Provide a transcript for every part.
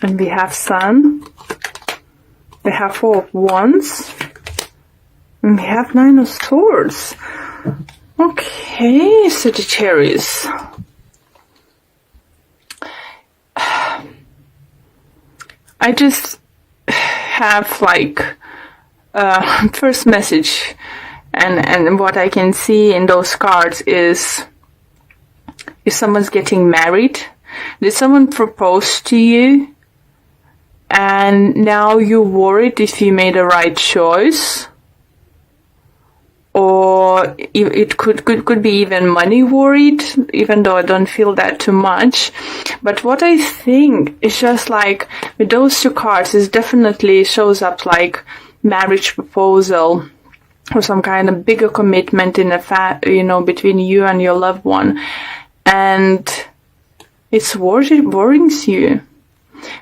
And we have Sun. We have Four of Wands. And we have Nine of Swords. Okay, Sagittarius. I just have like first message, and what I can see in those cards is if someone's getting married. Did someone propose to you and now you're worried if you made the right choice? Or it could be even money worried, even though I don't feel that too much. But what I think is just like with those two cards, it definitely shows up like marriage proposal or some kind of bigger commitment in between you and your loved one, and it's worrying you.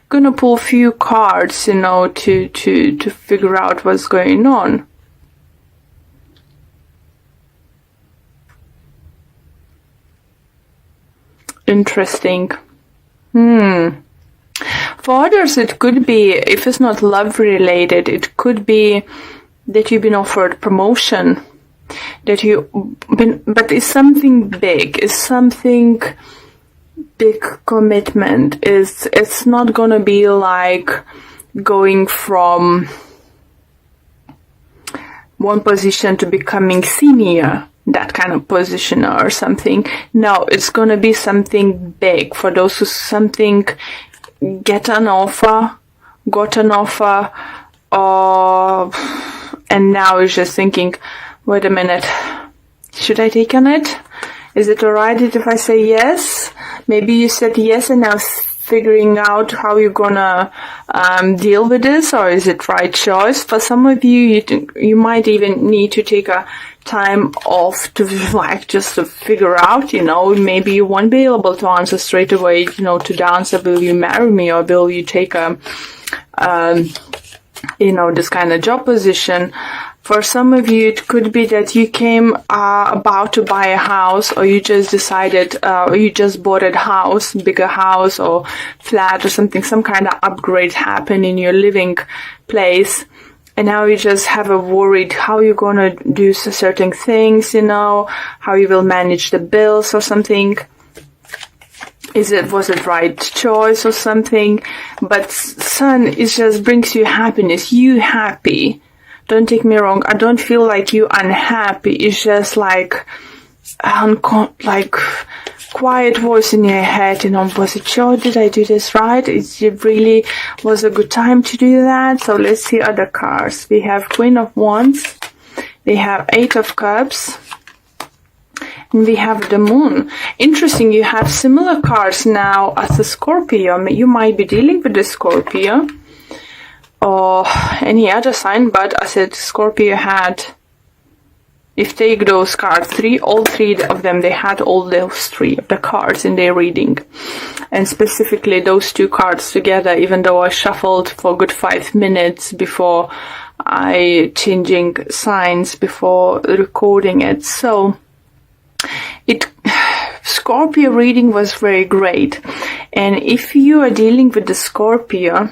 Gonna pull a few cards, to figure out what's going on. Interesting. For others, it could be, if it's not love related, it could be that you've been offered promotion, but it's something big, it's something big commitment. It's not gonna be like going from one position to becoming senior, that kind of position or something. No, it's gonna be something big for those who got an offer, and now is just thinking, wait a minute, should I take on it? Is it alright if I say yes? Maybe you said yes and now figuring out how you're gonna deal with this, or is it right choice? For some of you, you might even need to take a time off to just to figure out, maybe you won't be able to answer straight away, to the answer, will you marry me, or will you take this kind of job position. For some of you, it could be that you came about to buy a house, or you just decided, or you just bought a house, bigger house or flat or something, some kind of upgrade happened in your living place. And now you just have a worried how you're going to do certain things, how you will manage the bills or something. Was it right choice or something? But Sun, it just brings you happiness. You happy. Don't take me wrong. I don't feel like you unhappy. It's just like quiet voice in your head, was it sure? Did I do this right? It really was a good time to do that. So let's see other cards. We have Queen of Wands. We have Eight of Cups. And we have the Moon. Interesting, you have similar cards now as the Scorpio. You might be dealing with the Scorpio or any other sign, but I said Scorpio had, if take those cards, all three of them, they had all those three of the cards in their reading. And specifically those two cards together, even though I shuffled for a good 5 minutes before I changing signs before recording it. So Scorpio reading was very great. And if you are dealing with the Scorpio,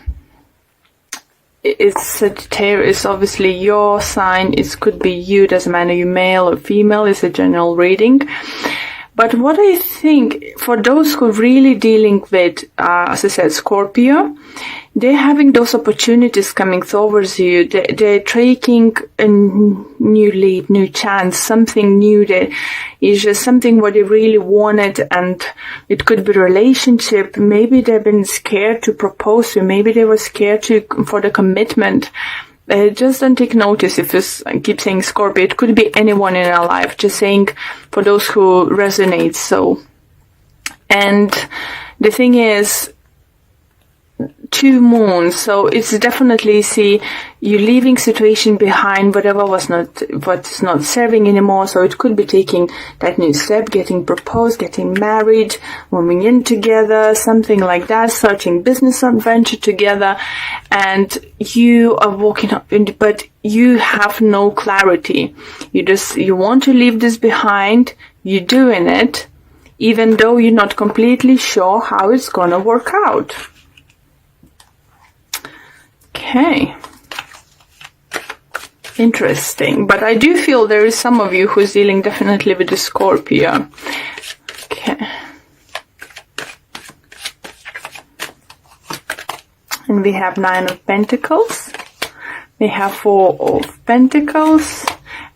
it's Sagittarius, obviously your sign. It could be you, doesn't matter you male or female. It's a general reading. But what I think, for those who are really dealing with, as I said, Scorpio, they're having those opportunities coming towards you. They're taking a new lead, new chance, something new that is just something what they really wanted, and it could be a relationship. Maybe they've been scared to propose to, maybe they were scared for the commitment. Just don't take notice if I keep saying Scorpio. It could be anyone in our life. Just saying for those who resonate. So, and the thing is, 2 moons. So it's definitely, see, you leaving situation behind, what's not serving anymore. So it could be taking that new step, getting proposed, getting married, moving in together, something like that, starting business adventure together, and you are walking up in, but you have no clarity. You want to leave this behind. You're doing it, even though you're not completely sure how it's gonna work out. Okay. Interesting. But I do feel there is some of you who's dealing definitely with the Scorpio. Okay. And we have 9 of Pentacles. We have 4 of Pentacles.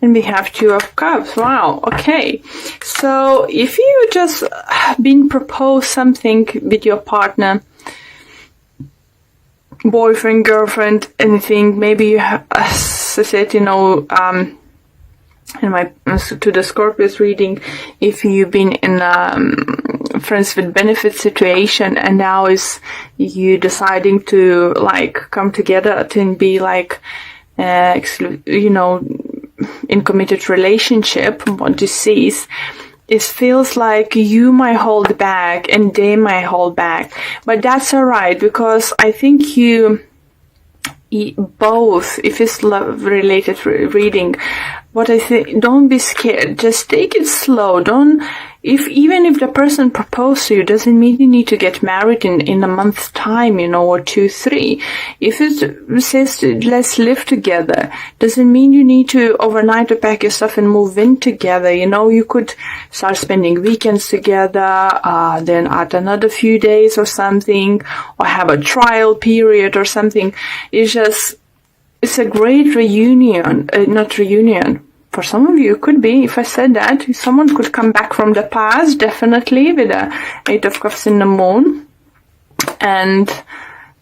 And we have 2 of Cups. Wow. Okay. So if you just been proposed something with your partner, boyfriend, girlfriend, anything, maybe you have, as I said, you know, in my to the Scorpios reading, if you've been in friends with benefit situation and now is you deciding to like come together to be like you know, in committed relationship, what this is, it feels like you might hold back and they might hold back, but that's alright, because I think you both, if it's love related reading, what I think, don't be scared, just take it slow. Don't, even if the person proposed to you, doesn't mean you need to get married in a month's time, you know, or 2, 3. If it says let's live together, doesn't mean you need to overnight to pack your stuff and move in together. You know, you could start spending weekends together, then add another few days or something, or have a trial period or something. It's a great reunion, not reunion. For some of you, it could be, if I said that, someone could come back from the past, definitely, with a 8 of Cups in the moon. And,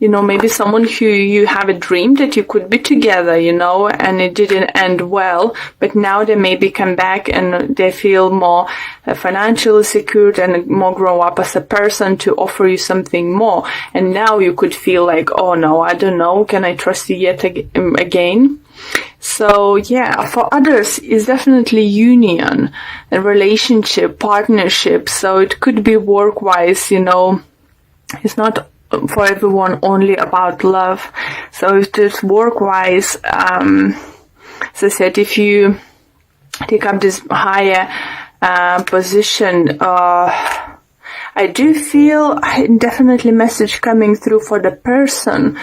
you know, maybe someone who you have a dream that you could be together, you know, and it didn't end well, but now they maybe come back and they feel more financially secured and more grow up as a person to offer you something more. And now you could feel like, oh no, I don't know, can I trust you yet again? So yeah, for others, it's definitely union, a relationship, partnership. So it could be work-wise, you know, it's not for everyone only about love. So if it's work-wise, as I said, if you take up this higher position, I do feel definitely message coming through for the person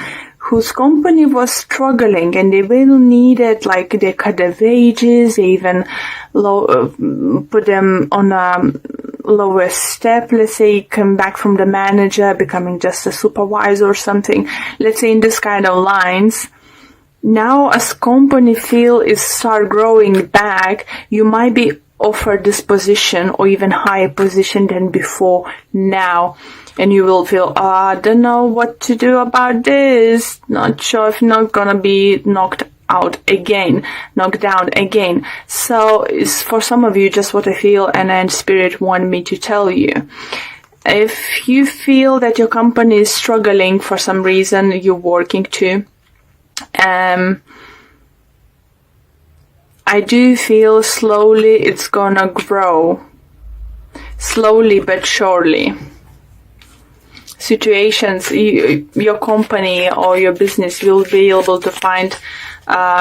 whose company was struggling and they will need it, like they cut their wages, they even put them on a lower step, let's say come back from the manager, becoming just a supervisor or something, let's say in this kind of lines. Now as company feel is start growing back, you might be offered this position or even higher position than before now. And you will feel, I don't know what to do about this. Not sure if not gonna be knocked down again. So it's for some of you just what I feel, and then Spirit want me to tell you. If you feel that your company is struggling for some reason, you're working to, I do feel slowly it's gonna grow. Slowly but surely. Situations, your company or your business will be able to find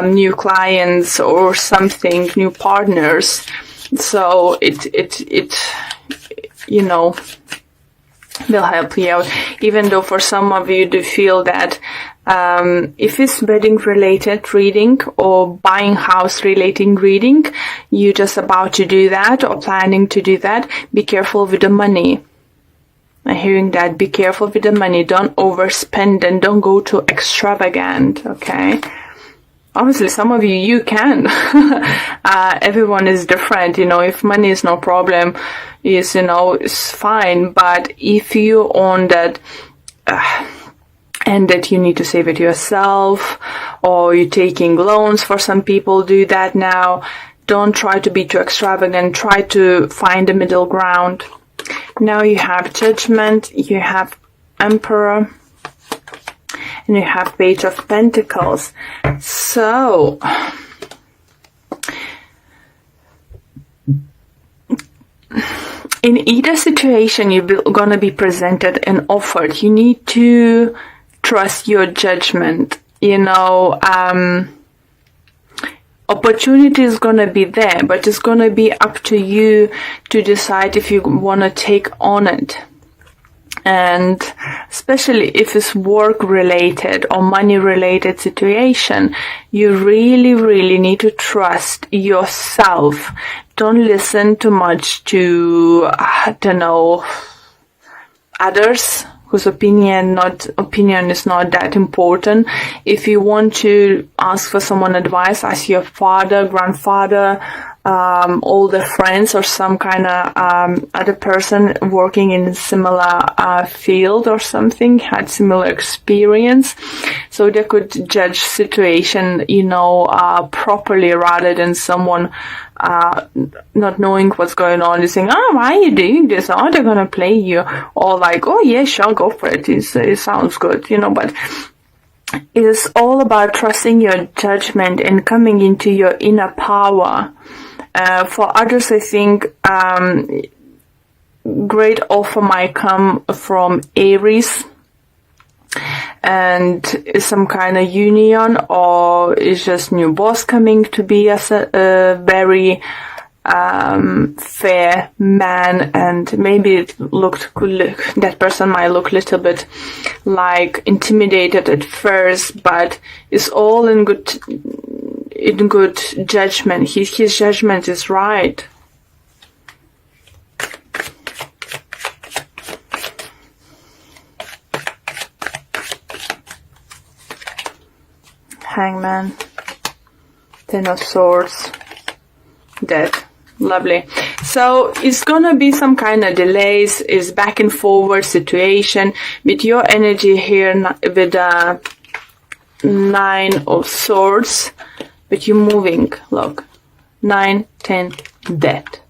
new clients or something, new partners. So it you know, will help you out. Even though for some of you do feel that if it's wedding related reading or buying house relating reading, you're just about to do that or planning to do that, be careful with the money. I'm hearing that, be careful with the money, don't overspend and don't go too extravagant, okay? Obviously, some of you can. Everyone is different, you know, if money is no problem, is, you know, it's fine. But if you own that, and that you need to save it yourself, or you're taking loans, for some people do that now, don't try to be too extravagant, try to find a middle ground. Now you have Judgment, you have Emperor, and you have Page of Pentacles. So, in either situation you're gonna be presented and offered, you need to trust your judgment. You know, opportunity is gonna be there, but it's gonna be up to you to decide if you wanna take on it. And especially if it's work related or money related situation, you really, really need to trust yourself. Don't listen too much to, others whose opinion is not that important. If you want to ask for someone advice, ask your father, grandfather, older friends, or some kind of other person working in a similar field or something, had similar experience, so they could judge situation, properly, rather than someone not knowing what's going on, just saying, oh, why are you doing this? Oh, they're gonna play you, or like, oh yeah, sure, go for it. It sounds good, but it is all about trusting your judgment and coming into your inner power. For others, I think great offer might come from Aries, and is some kind of union, or is just new boss coming to be as a very fair man, and maybe that person might look a little bit like intimidated at first, but it's all in good judgment. His judgment is right. Hangman, Ten of Swords, Death. Lovely. So it's gonna be some kind of delays, is back and forward situation with your energy here with the Nine of Swords, but you're moving. Look, 9, 10, Death.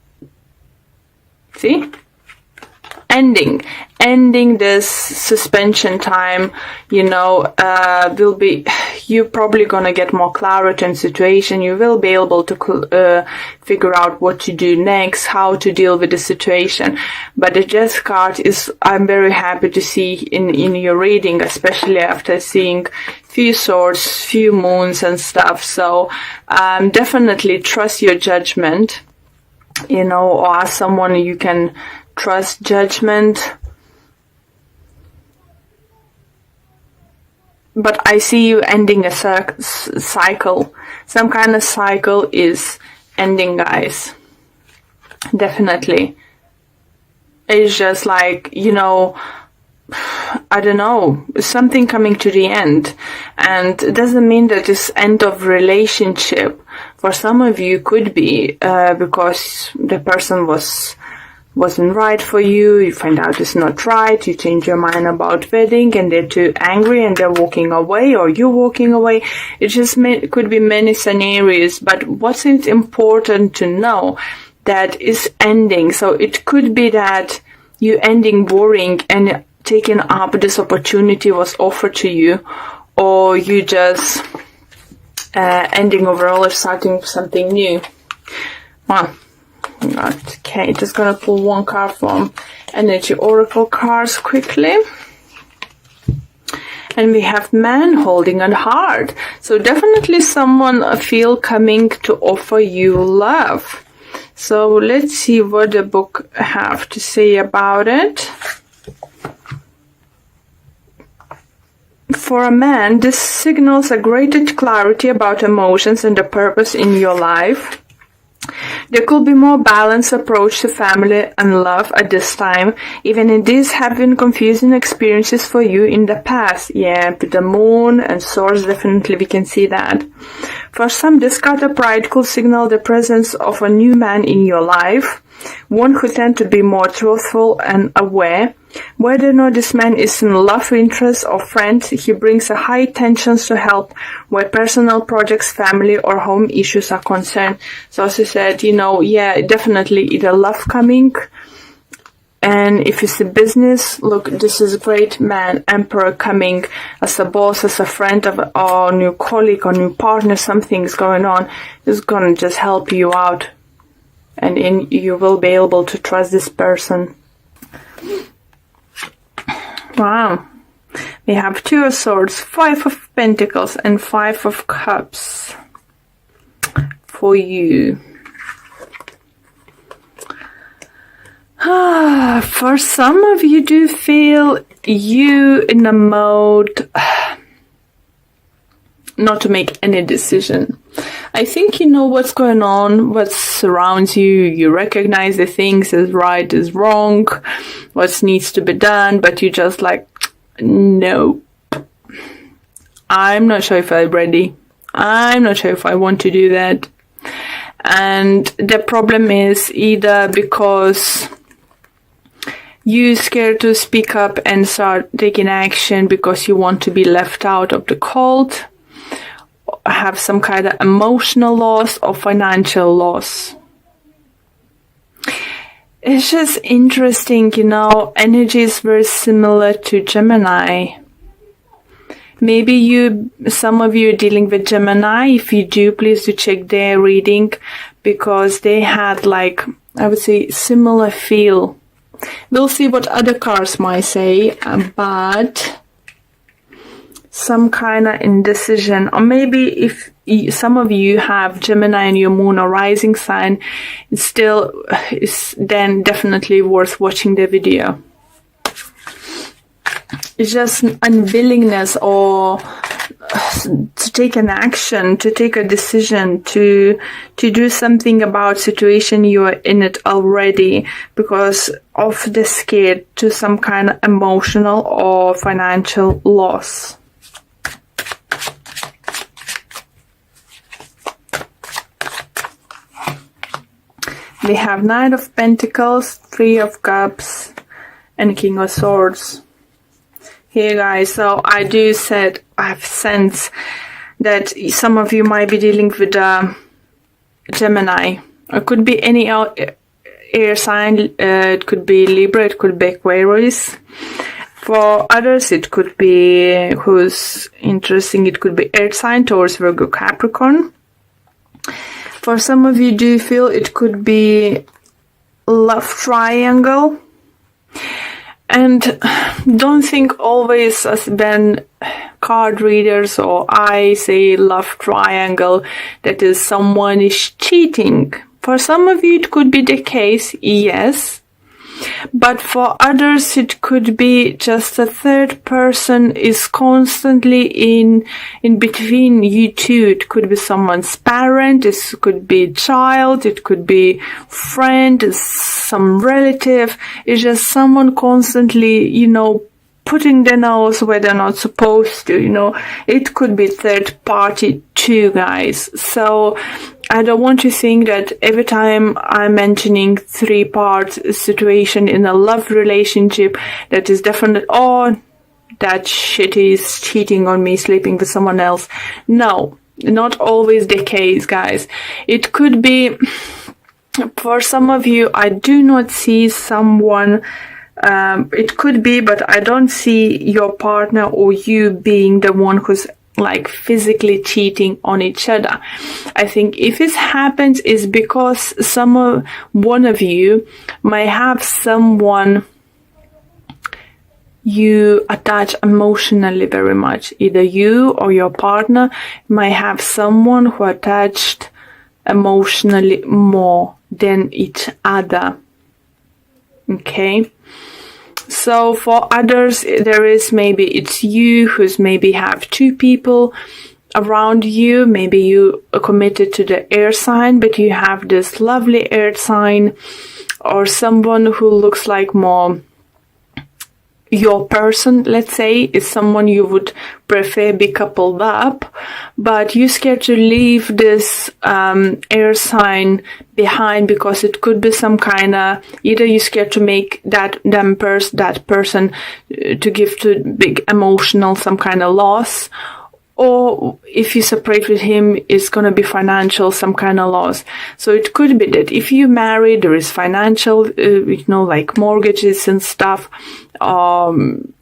See? Ending this suspension time, will be, you're probably gonna get more clarity in situation. You will be able to figure out what to do next, how to deal with the situation. But the Death card is, I'm very happy to see in your reading, especially after seeing few swords, few moons and stuff. So definitely trust your judgment, or ask someone you can trust judgment. But I see you ending a cycle. Some kind of cycle is ending, guys. Definitely. It's just like, I don't know, something coming to the end. And it doesn't mean that it's end of relationship. For some of you could be, because the person wasn't right for you, you find out it's not right, you change your mind about wedding, and they're too angry and they're walking away, or you're walking away. It just could be many scenarios, but what's important to know, that is ending. So it could be that you ending boring and taking up this opportunity was offered to you, or you just ending overall or starting something new. Wow. Okay, just gonna pull one card from Energy Oracle cards quickly. And we have Man holding a heart. So definitely someone feel coming to offer you love. So let's see what the book have to say about it. For a man, this signals a greater clarity about emotions and the purpose in your life. There could be more balanced approach to family and love at this time, even if these have been confusing experiences for you in the past. Yeah, with the moon and swords, definitely we can see that. For some, this card of pride could signal the presence of a new man in your life, one who tends to be more truthful and aware. Whether or not this man is in love, interest, or friend, he brings a high tensions to help where personal projects, family, or home issues are concerned. So as I said, yeah, definitely either love coming, and if it's a business, look, this is a great man, Emperor coming as a boss, as a friend, or new colleague, or new partner, something's going on. It's gonna just help you out, and you will be able to trust this person. Wow. We have Two of Swords, Five of Pentacles, and Five of Cups for you. For some of you do feel you in a mode not to make any decision. I think you know what's going on, what surrounds you. You recognize the things as right, as wrong, what needs to be done, but you just like, no, I'm not sure if I'm ready. I'm not sure if I want to do that. And the problem is either because you're scared to speak up and start taking action because you want to be left out of the cold, have some kind of emotional loss or financial loss. It's just interesting, energy is very similar to Gemini. Maybe some of you are dealing with Gemini. If you do, please do check their reading, because they had I would say, similar feel. We'll see what other cards might say, but some kind of indecision. Or maybe if some of you have Gemini in your moon or rising sign, it's then definitely worth watching the video. It's just unwillingness or to take an action, to take a decision, to do something about situation you are in it already because of the scare to some kind of emotional or financial loss. We have Knight of Pentacles, Three of Cups, and King of Swords. Here guys, so I have sense that some of you might be dealing with Gemini. It could be any air sign, it could be Libra, it could be Aquarius. For others, it could be, who's interesting, it could be Earth sign, Taurus, Virgo, Capricorn. For some of you do feel it could be love triangle. And don't think always as when card readers or I say love triangle that is someone is cheating. For some of you it could be the case, yes. But for others it could be just a third person is constantly in between you two. It could be someone's parent, it could be child, it could be friend, some relative. It's just someone constantly, putting their nose where they're not supposed to, It could be third party too, guys. So I don't want to think that every time I'm mentioning three-part situation in a love relationship, that is definitely, that shit is cheating on me, sleeping with someone else. No, not always the case, guys. It could be, for some of you, I do not see someone, it could be, but I don't see your partner or you being the one who's physically cheating on each other. I think if it happens is because one of you might have someone you attach emotionally very much. Either you or your partner might have someone who attached emotionally more than each other. Okay? So for others, there is maybe it's you who's maybe have two people around you. Maybe you are committed to the air sign, but you have this lovely earth sign, or someone who looks like more your person, let's say, is someone you would prefer be coupled up, but you're scared to leave this air sign behind because it could be some kind of, either you're scared to make that person to give to big emotional some kind of loss, or if you separate with him, it's going to be financial, some kind of loss. So it could be that if you marry, there is financial, like mortgages and stuff,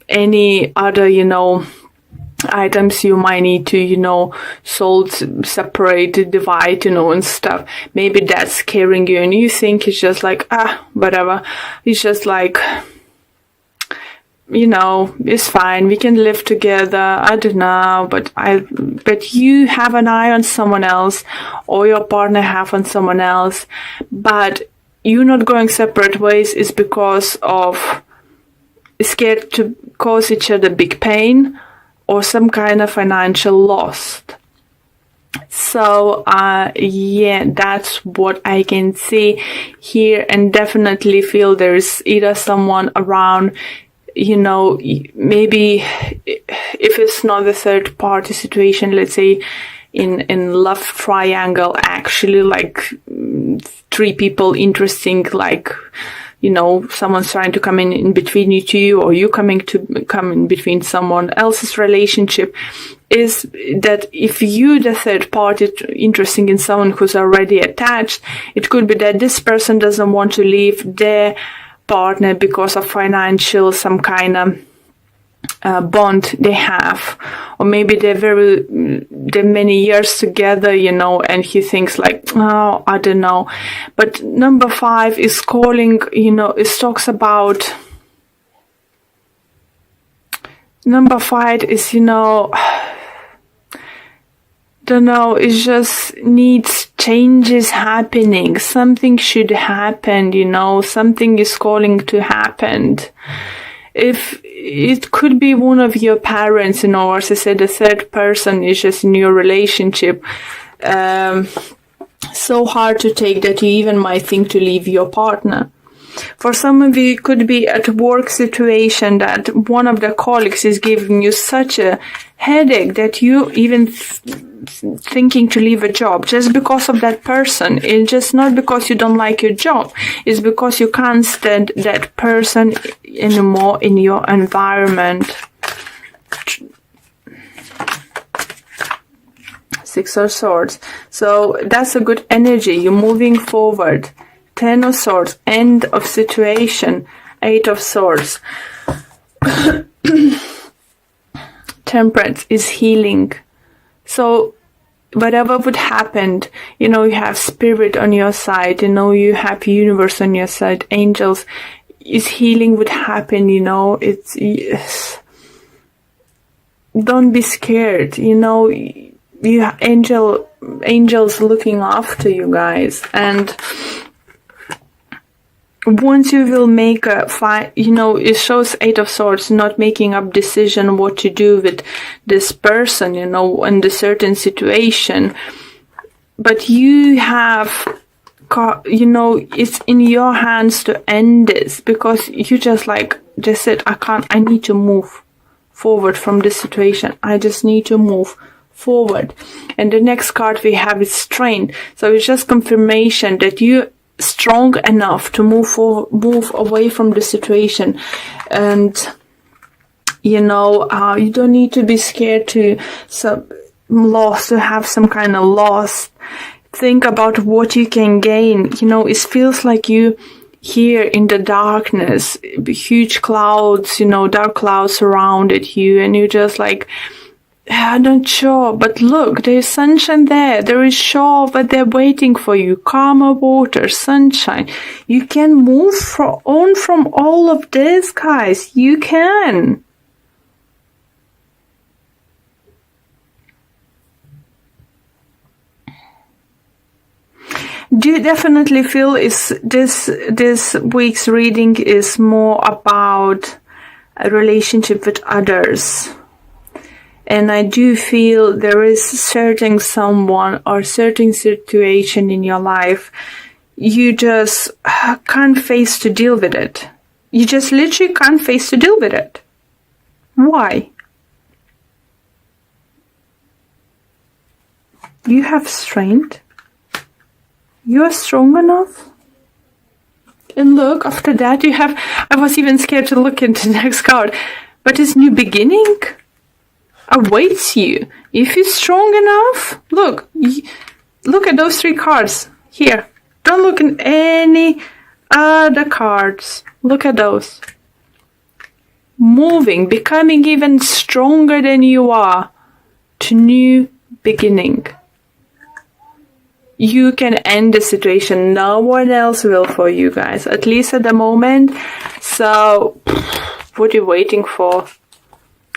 any other, items you might need to, sold, separate, divide, and stuff. Maybe that's scaring you and you think it's just whatever. It's just it's fine, we can live together, I don't know, but you have an eye on someone else, or your partner have on someone else, but you not going separate ways is because of scared to cause each other big pain or some kind of financial loss. So yeah, that's what I can see here, and definitely feel there's either someone around, you know, maybe if it's not the third party situation, let's say in love triangle, actually like three people interesting, like, you know, someone's trying to come in between you two, or you come in between someone else's relationship, is that if you, the third party, interested in someone who's already attached, it could be that this person doesn't want to leave their partner because of financial, some kind of bond they have, or maybe they're many years together, you know, and he thinks like, oh, I don't know. But number 5 is calling, you know, it talks about, number 5 is, you know, don't know, it just needs changes happening. Something should happen, you know, something is calling to happen. If it could be one of your parents, you know, or as I said, the third person is just in your relationship. So hard to take that you even might think to leave your partner. For some of you, it could be at a work situation that one of the colleagues is giving you such a headache that you even thinking to leave a job just because of that person. It's just not because you don't like your job. It's because you can't stand that person anymore in your environment. 6 of Swords. So that's a good energy. You're moving forward. 10 of Swords, end of situation. 8 of Swords. Temperance is healing. So whatever would happen, you know, you have spirit on your side, you know, you have universe on your side, angels, is healing would happen, you know, it's, yes. Don't be scared, you know, you have angels looking after you guys, and once you will make a fight, you know, it shows 8 of Swords, not making up decision what to do with this person, you know, in the certain situation. But you have, you know, it's in your hands to end this, because you just said, I need to move forward from this situation. I just need to move forward. And the next card we have is Strength. So it's just confirmation that you strong enough to move away from the situation, and you know, you don't need to be scared to have some kind of loss. Think about what you can gain. You know, it feels like you here in the darkness, huge clouds, you know, dark clouds surrounded you, and you're just like, I'm not sure, but look, there's sunshine there. There is shore, but they're waiting for you. Calmer water, sunshine. You can move on from all of this, guys. You can. Do you definitely feel this week's reading is more about a relationship with others? And I do feel there is certain someone or certain situation in your life you just can't face to deal with it. You just literally can't face to deal with it. Why? You have strength. You are strong enough. And look, after that you have, I was even scared to look into the next card, but it's new beginning awaits you. If you're strong enough, look at those 3 cards here. Don't look at any other cards. Look at those. Moving, becoming even stronger than you are, to new beginning. You can end the situation. No one else will for you guys, at least at the moment. So what are you waiting for?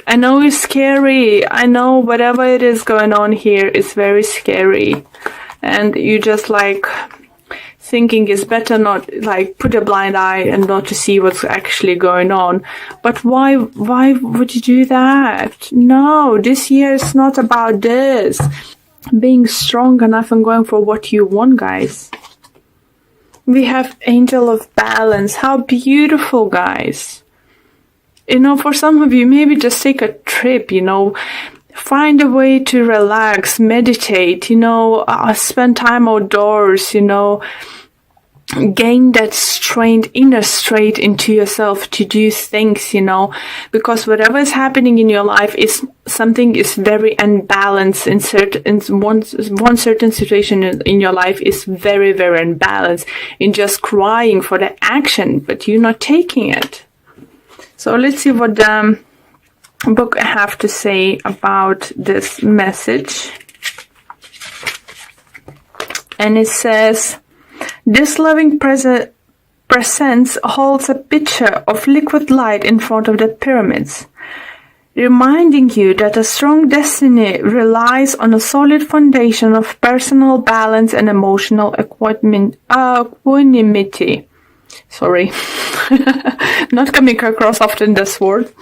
I know it's scary. I know whatever it is going on here is very scary. And you just like thinking it's better not, like, put a blind eye and not to see what's actually going on. But why would you do that? No, this year is not about this. Being strong enough and going for what you want, guys. We have Angel of Balance. How beautiful, guys. You know, for some of you, maybe just take a trip, you know, find a way to relax, meditate, you know, spend time outdoors, you know, gain that strength, inner strength into yourself to do things, you know, because whatever is happening in your life is something is very unbalanced in one certain situation in your life is very, very unbalanced in just crying for the action, but you're not taking it. So let's see what the book have to say about this message. And it says, this loving presence holds a pitcher of liquid light in front of the pyramids, reminding you that a strong destiny relies on a solid foundation of personal balance and emotional equanimity. Sorry, not coming across often this word.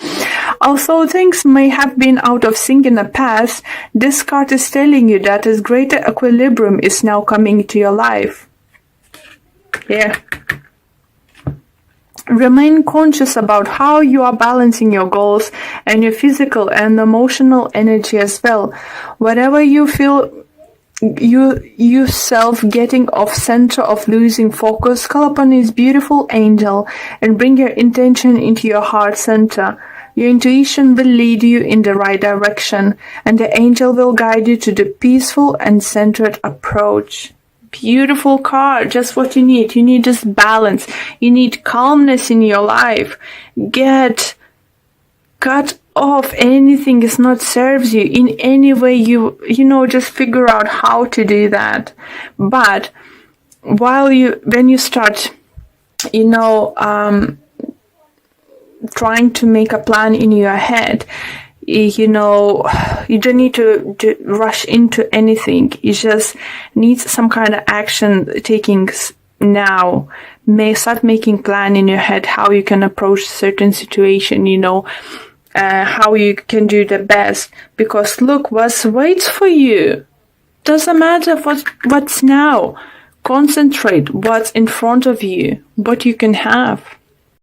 Although things may have been out of sync in the past, this card is telling you that a greater equilibrium is now coming into your life. Yeah. Remain conscious about how you are balancing your goals and your physical and emotional energy as well. Whatever you feel yourself getting off center of losing focus, call upon his beautiful angel and bring your intention into your heart center. Your intuition will lead you in the right direction, and the angel will guide you to the peaceful and centered approach. Beautiful card, just what you need. You need just balance. You need calmness in your life. Cut off anything that not serves you in any way. You know, just figure out how to do that. But when you start, you know, trying to make a plan in your head, you know, you don't need to rush into anything. You just need some kind of action taking now. Start making plan in your head how you can approach certain situation, you know, how you can do the best. Because look, what waits for you. Doesn't matter what's now. Concentrate what's in front of you, what you can have.